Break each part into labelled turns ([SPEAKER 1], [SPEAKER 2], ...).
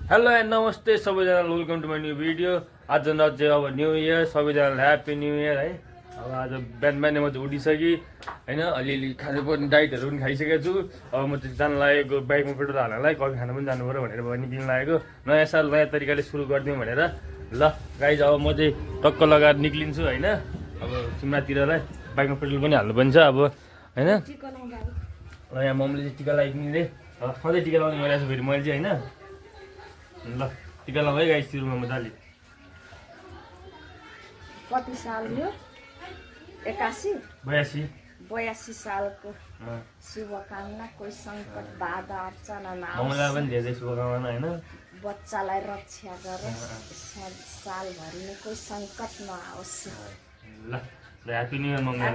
[SPEAKER 1] Hello and नमस्ते सबैजनालाई welcome to my new video. आज चाहिँ अब न्यू इयर, सबैजनालाई ह्याप्पी न्यू इयर है। अब आज बिहान बिहानै म चाहिँ उठिसकेँ होइन, अलिअलि खानुपर्ने डाइटहरू पनि खाइसकेको छु। अब म चाहिँ जानु लागेको बाइकमा पेट्रोल हाल्नलाई, कफी खानु पनि जानु पऱ्यो भनेर निक्लिनु लागेको। नयाँ साल नयाँ तरिकाले सुरु गरिदिउँ भनेर। ल गाइज अब म चाहिँ टक्क लगाएर निक्लिन्छु होइन। अब सिमरातिरलाई बाइकमा पेट्रोल पनि हाल्नु पनि छ अब होइन। ल यहाँ मम्मीले चाहिँ टिका लगाइदिने, सधैँ टिका लगाउने गरिरहेको छु फेरि मैले चाहिँ होइन। ल टिका लगाएँ गाइस सुरुमा मजाले।
[SPEAKER 2] कति साल यो? 81 82 सालको शुभकामना। कोही सङ्कट बाधा अर्चना
[SPEAKER 1] मम्मीलाई पनि धेरै शुभकामना होइन।
[SPEAKER 2] बच्चालाई रक्षा गरोस्, सालभरि नै कोही सङ्कट नआओस्।
[SPEAKER 1] ल ल ह्याप्पी न्यु इयर मम्मीलाई।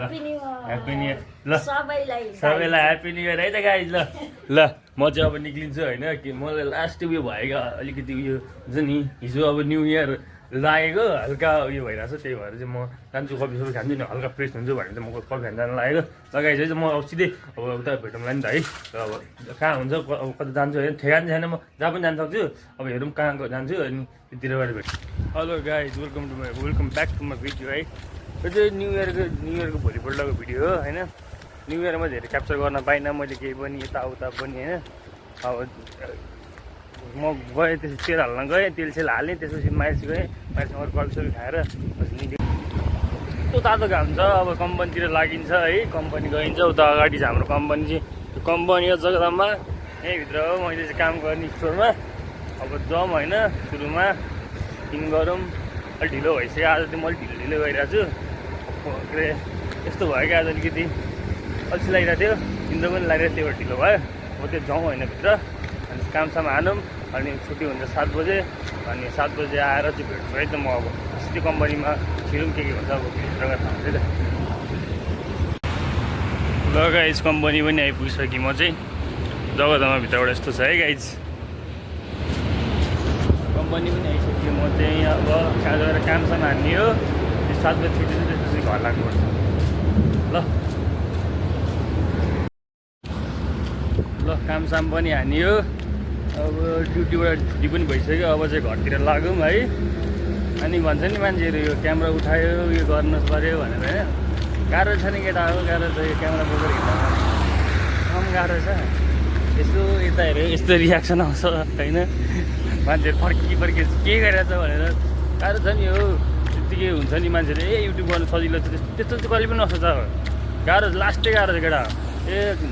[SPEAKER 1] Happy new year. ल
[SPEAKER 2] सबैलाई
[SPEAKER 1] ह्याप्पी न्यु इयर है त गाइस। ल ल म चाहिँ अब निक्लिन्छु होइन, कि मलाई लास्ट उयो भएको अलिकति उयो हुन्छ नि, हिजो अब न्यु इयर लागेको हल्का उयो भइरहेको छ, त्यही भएर चाहिँ म जान्छु कफी सफी खान्छु नि, हल्का फ्रेस हुन्छु भनेर चाहिँ म कफी खान जानु लागेको। लगाइ चाहिँ म अब सिधै अब उता भेटौँला नि त है। र अब कहाँ हुन्छ अब कता जान्छु होइन, ठेगान छैन, म जहाँ पनि जान सक्छु। अब हेरौँ कहाँ जान्छु अनि त्यतिरबाट भेट। Hello guys, welcome back to my video है। यो चाहिँ न्यु इयरको भोलिपल्टको भिडियो हो होइन। न्यु इयरमा धेरै क्याप्चर गर्न पाइनँ मैले केही पनि, यताउता पनि होइन। अब म गएँ त्यसपछि तेल हाल्न गएँ, तेल हालेँ, त्यसपछि माइल्स गएँ, माइल्समा कफी खाएर यस्तो तातो घाम छ। अब कम्पनीतिर लागिन्छ है, कम्पनी गइन्छ उता अगाडि छ हाम्रो कम्पनी चाहिँ। त्यो कम्पनी हो जग्गामा, यहीँभित्र हो मैले चाहिँ काम गर्ने स्टोरमा। अब जाउँ होइन, सुरुमा दिन गरौँ। अलिक ढिलो भइसक्यो आज चाहिँ, म अलिक ढिलो गइरहेको छु। के अरे यस्तो भयो कि आज अलिकति अल्छी लागिरहेको थियो, निन्द्रा पनि लागिरहेको थियो, ढिलो भयो। अब त्यो जाउँ होइन भित्र, अनि कामसाम हानौँ, अनि छुट्टी हुन्छ 7 बजे। अनि 7 बजे आएर चाहिँ भेट्छु है त म। अब सिटी कम्पनीमा छिरौँ के हुन्छ अब भित्र गएर थाहा हुन्छ त। ल गाइज कम्पनी पनि आइपुगिसकेँ म चाहिँ, जग्गा भित्रबाट यस्तो छ है गाइज। कम्पनी पनि आइसक्यो, म चाहिँ अब कहाँ गएर कामसाम हान्ने हो। 7 बजी छुट्टी चाहिँ त्यसपछि घर लाग्नुपर्छ। ल कामसाम पनि हानियो, अब ड्युटीबाट छुट्टी पनि भइसक्यो। अब चाहिँ घरतिर लागौँ है। अनि भन्छ नि मान्छेहरू यो क्यामेरा उठायो यो गर्नु पऱ्यो भनेर होइन। गाह्रो छ नि केटा हो, गाह्रो छ यो क्यामेरा बोकेर हिँड्दा कम गाह्रो छ। यसो यता हेऱ्यो यस्तो रियाक्सन आउँछ होइन, मान्छेहरू फर्की के गरिरहेछ भनेर। गाह्रो छ नि हो, त्यत्तिकै हुन्छ नि मान्छेहरू ए युट्युब गर्नु सजिलो छ त्यस्तो चाहिँ कहिले पनि नसोच। गाह्रो लास्टै गाह्रो छ केटा।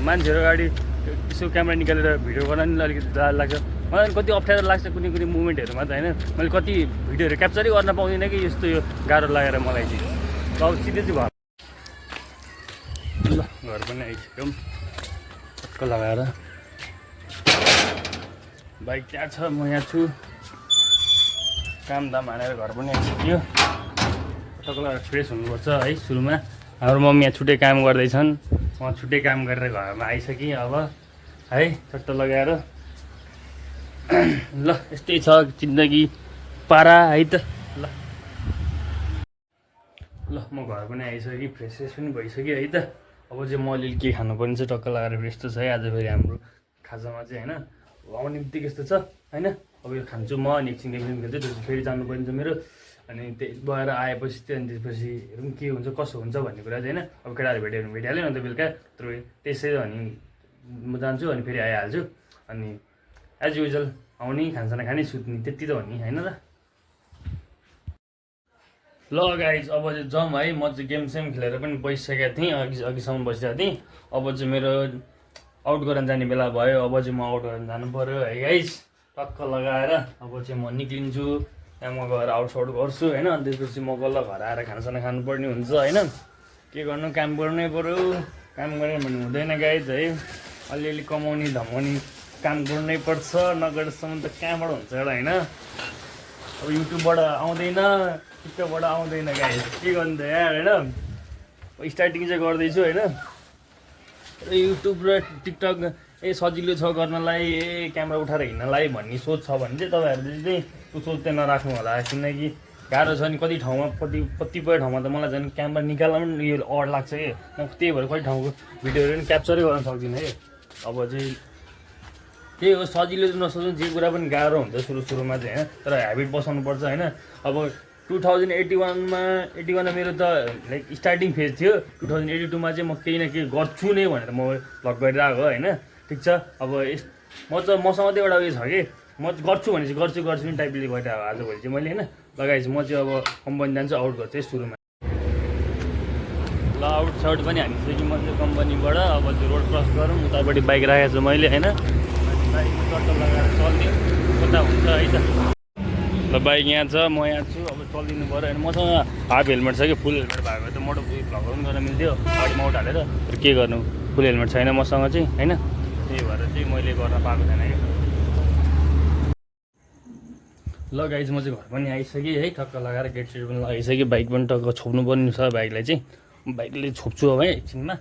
[SPEAKER 1] मान्छेहरू अगाडि यसो क्यामेरा निकालेर भिडियो गर्न नि अलिकति डर लाग्छ मलाई, कति अप्ठ्यारो लाग्छ कुनै मुभमेन्टहरूमा त होइन। मैले कति भिडियोहरू क्याप्चरै गर्न पाउँदिनँ कि यस्तो यो गाह्रो लागेर मलाई चाहिँ। अब सिधै चाहिँ घर, ल घर पनि आइसक्यौँ टक्क लगाएर। बाइक त्यहाँ छ, म यहाँ छु। कामदाम हानेर घर पनि आइसक्यो। टक्क लगाएर फ्रेस हुनुपर्छ है। सुरुमा हाम्रो मम्मी यहाँ छुट्टै काम गर्दैछन्, म छुट्टै काम गरेर घरमा आइसकेँ अब है। चट्ट लगाएर ल यस्तै छ जिन्दगी पारा है त। ल म घर पनि आइसकेँ, फ्रेस पनि भइसक्यो है त। अब चाहिँ म अलिअलि के खानुपर्ने चाहिँ टक्क लगाएर यस्तो छ है। आज फेरि हाम्रो खाजामा चाहिँ होइन आउने बित्तिकै यस्तो छ होइन। अब यो खान्छु म, अनि एकछिन गेम खेल्छु, त्यसपछि फेरि जानुपर्ने छ मेरो। अनि त्यही भएर आएपछि चाहिँ, अनि त्यसपछि हेरौँ के हुन्छ कसो हुन्छ भन्ने कुरा चाहिँ होइन। अब केटाहरू भेटिहाल्यो अन्त बेलुका त्यसै अनि म जान्छु, अनि फेरि आइहाल्छु। अनि एज युजल आउने, खानसाना खाने, सुत्ने, त्यति त हो नि होइन त। ल गाइज अब चाहिँ जाउँ है। म चाहिँ गेमसेम खेलेर पनि बसिसकेको थिएँ, अघिसम्म बसिरहेको थिएँ। अब चाहिँ मेरो आउट गर्न जाने बेला भयो। अब चाहिँ म आउट गर्न जानु पऱ्यो है गाइज। टक्क लगाएर अब चाहिँ म निक्लिन्छु, त्यहाँ म गएर आउटसाउट गर्छु होइन। अनि त्यसपछि म गल्ल घर आएर खानासाना खानुपर्ने हुन्छ होइन। के गर्नु, काम गर्नै पऱ्यो, काम गरेन भने हुँदैन गाइज है। अलिअलि कमाउने धमाउने काम गर्नै पर्छ, नगरेसम्म त कहाँबाट हुन्छ एउटा होइन। अब युट्युबबाट आउँदैन, टिकटकबाट आउँदैन गाइज, के गर्नु त यार होइन। स्टार्टिङ चाहिँ गर्दैछु होइन। र युट्युब र टिकटक सजिलो छ गर्नलाई, क्यामेरा उठाएर हिँड्नलाई भन्ने सोच छ भने चाहिँ तपाईँहरूले चाहिँ त्यो सोच चाहिँ नराख्नु होला। किनकि गाह्रो छ नि कति ठाउँमा, कतिपय ठाउँमा त मलाई झन् क्यामेरा निकाल्न पनि यो अड लाग्छ कि। म त्यही भएर कति ठाउँको भिडियोहरू पनि क्याप्चरै गर्न सक्दिनँ है। अब चाहिँ त्यही हो, सजिलो नसोच्नु, जे कुरा पनि गाह्रो हुन्छ सुरुमा चाहिँ होइन, तर ह्याबिट बसाउनुपर्छ होइन। अब 2081मा मेरो त लाइक स्टार्टिङ फेज थियो। 2082मा चाहिँ म केही न केही गर्छु नै भनेर म भ्लग गरिरहेको होइन। ठिक छ, अब मसँग त एउटा उयो छ कि म गर्छु भने चाहिँ गर्छु नि टाइपले गरिरहेको आजभोलि चाहिँ मैले होइन। लगाएपछि म चाहिँ अब कम्पनी जान्छु, आउट गर्छु है सुरुमा। ल आउट पनि हानिसकेँ म चाहिँ कम्पनीबाट। अब त्यो रोड क्रस गरौँ, उतापट्टि बाइक राखेको छु मैले होइन। बाइकमा टट्टल लगाएर चलिदिउँ, कता हुन्छ है त। ल बाइक यहाँ छ, म यहाँ छु, अब चलिदिनु पऱ्यो होइन। मसँग हाफ हेलमेट छ कि, फुल हेलमेट भएको भए त मोटो भ्लगहरू पनि गर्न मिल्थ्यो अगाडि माउट हालेर। के गर्नु, फुल हेलमेट छैन मसँग चाहिँ होइन, त्यही भएर चाहिँ मैले गर्न पाएको छैन कि। ल गाइज म चाहिँ घर पनि आइसकेँ है, टक्क लगाएर गेट सेट पनि लगाइसकेँ। बाइक पनि टक्क छोप्नु पर्ने छ बाइकलाई चाहिँ, बाइकले छोप्छु अब है एकछिनमा।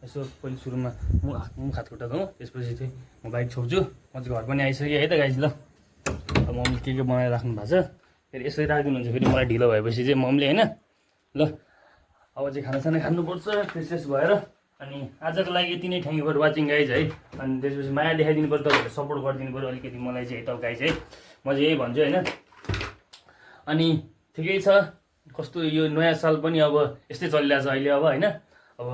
[SPEAKER 1] यसो पहिले सुरुमा मुख हात खुट्टा धुँ, त्यसपछि चाहिँ म बाइक छोप्छु। म चाहिँ घर पनि आइसकेँ है त गाइज। ल अब मम्मीले के बनाएर राख्नु भएको छ, फेरि यसरी राखिदिनुहुन्छ फेरि मलाई ढिलो भएपछि चाहिँ मम्मीले होइन। ल अब चाहिँ खानासाना खानुपर्छ फ्रेस भएर। अनि आजको लागि यति नै, thank you for watching guys है। अनि त्यसपछि माया देखाइदिनु पऱ्यो, तपाईँहरूले सपोर्ट गरिदिनु पऱ्यो अलिकति मलाई चाहिँ यता गाइज है। म चाहिँ यही भन्छु होइन। अनि ठिकै छ, कस्तो यो नयाँ साल पनि अब यस्तै चलिरहेछ अहिले अब होइन। अब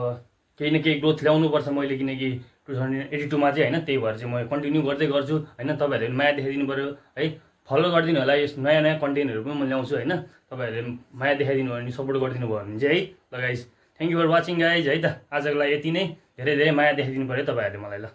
[SPEAKER 1] केही न केही ग्रोथ ल्याउनुपर्छ मैले, किनकि 2082मा चाहिँ होइन। त्यही भएर चाहिँ म कन्टिन्यू गर्दै गर्छु होइन। तपाईँहरूले माया देखाइदिनु पऱ्यो है, फलो गरिदिनु होला। यस नयाँ कन्टेन्टहरू पनि म ल्याउँछु होइन। तपाईँहरूले माया देखाइदिनु भयो भने, सपोर्ट गरिदिनु भयो भने चाहिँ है। ल guys thank you for watching guys है त। आजको लागि यति नै, धेरै माया देखाइदिनु पऱ्यो तपाईँहरूले मलाई। ल